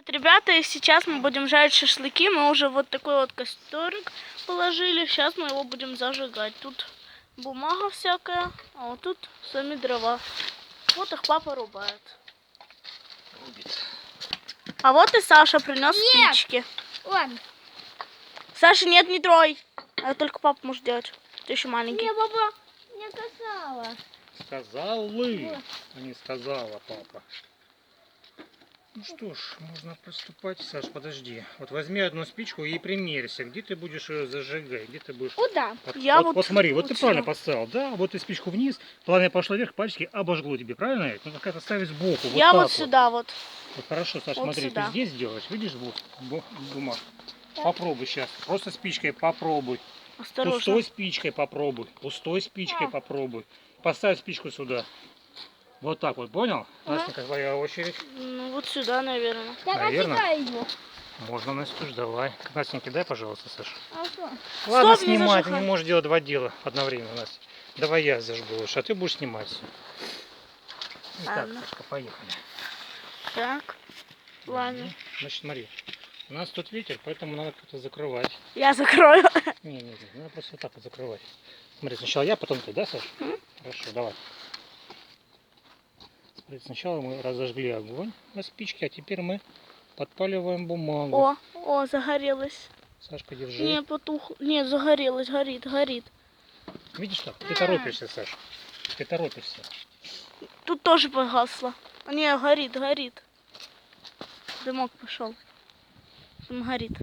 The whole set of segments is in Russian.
Ребята, и сейчас мы будем жарить шашлыки. Мы уже вот такой вот костерик положили. Сейчас мы его будем зажигать. Тут бумага всякая, а вот тут сами дрова. Вот их папа рубает. Рубит. А вот и Саша принес спички. Ладно. Саша, нет, не трой. Это только папа может делать. Ты еще маленький. Не, папа не касала. Сказал вы, а не сказала папа. Ну что ж, можно приступать. Саш, подожди. Вот возьми одну спичку и примерься. Где ты будешь ее зажигать? Где ты будешь? Куда? Вот смотри, вот ты правильно поставил, да? Вот ты спичку вниз, пламя пошло вверх, пальчики обожгло тебе, правильно? Ну как-то ставить сбоку. Я вот так сюда вот. Вот хорошо, Саш, Вот смотри, сюда. ты здесь делаешь, видишь бумагу? Попробуй сейчас. Просто спичкой попробуй. Осторожно. Пустой спичкой попробуй. Пустой спичкой попробуй. Поставь спичку сюда. Вот так вот, понял? Настенька, твоя очередь. Ну вот сюда, наверное. Так, Наверное. отсекай его. Можно, Настюш, давай. Настеньке, дай, пожалуйста, Саша. А что? Ладно, Стоп, не снимать, ты зажигай. не можешь делать два дела одновременно, Настя. Давай я зажгу лучше, а ты будешь снимать все. Итак, Ладно. Сашка, поехали. Так, ладно. Значит, смотри. У нас тут ветер, поэтому надо как-то закрывать. Я закрою. Не, надо просто вот так вот закрывать. Смотри, сначала я, потом ты, да, Саша? Хорошо, давай. Смотри, сначала мы разожгли огонь на спичке, а теперь мы подпаливаем бумагу. О, загорелось. Сашка, держи. Не, потух. Нет, загорелось, горит. Видишь как? Ты торопишься, Саша. Ты торопишься. Тут тоже погасло. Не, горит. Дымок пошел. Дым горит.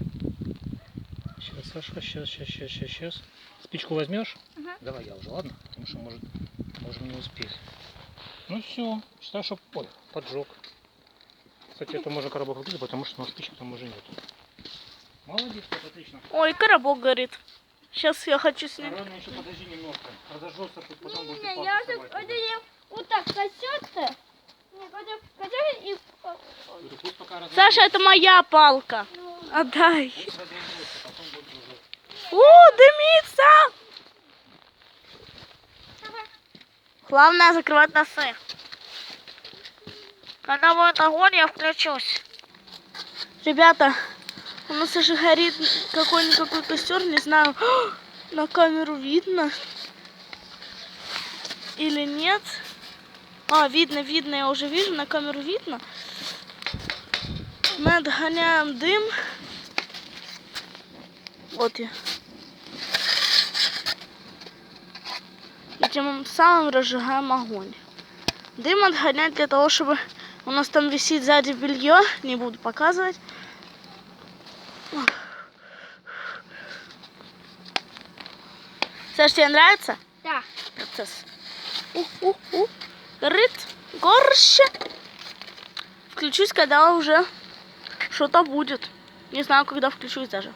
Сейчас, Сашка, сейчас. Спичку возьмешь? Давай я уже, ладно? Потому что можем не успеть. Ну все, считай, что поджег. Кстати, это можно коробок выключить, потому что у нас спички там уже нет. Молодец, как отлично. Ой, коробок горит. Сейчас я хочу снять. Рано еще подожди немножко. Разожжется, тут потом будет Не, палка я вставать. вот так косется. Не, косется и... Говорю, пусть пока разожжется. Саша, это моя палка. Ну, Отдай. Пусть разожжется, потом будет уже. Дымится! Главное закрывать носы. Когда будет огонь, я включусь. Ребята, у нас уже горит какой-никакой костер, не знаю, на камеру видно или нет. А, видно, я уже вижу, на камеру видно. Мы отгоняем дым. Вот я. И тем самым разжигаем огонь. Дым отгонять для того, чтобы у нас там висит сзади белье. Не буду показывать. Саш, тебе нравится да. процесс? Горит горще. Включусь, когда уже что-то будет. Не знаю, когда включусь даже.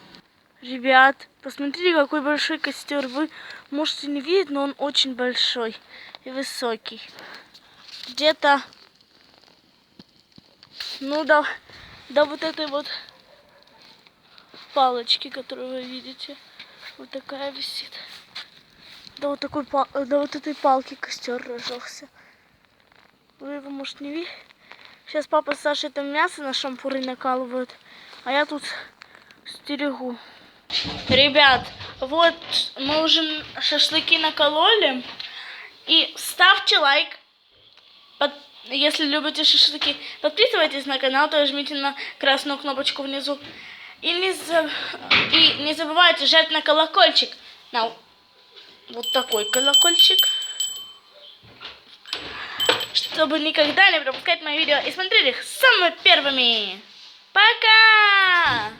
Ребят, посмотрите, какой большой костер. Вы можете не видеть, но он очень большой и высокий. Где-то, ну, до вот этой вот палочки, которую вы видите. Вот такая висит. До вот этой палки костер разжегся. Вы его, может, не видите? Сейчас папа с Сашей там мясо на шампуры накалывают, а я тут стерегу. Ребят, вот мы уже шашлыки накололи. И ставьте лайк, если любите шашлыки. Подписывайтесь на канал, то жмите на красную кнопочку внизу. И не забывайте жать на колокольчик. На вот такой колокольчик. Чтобы никогда не пропускать мои видео и смотреть их самыми первыми. Пока!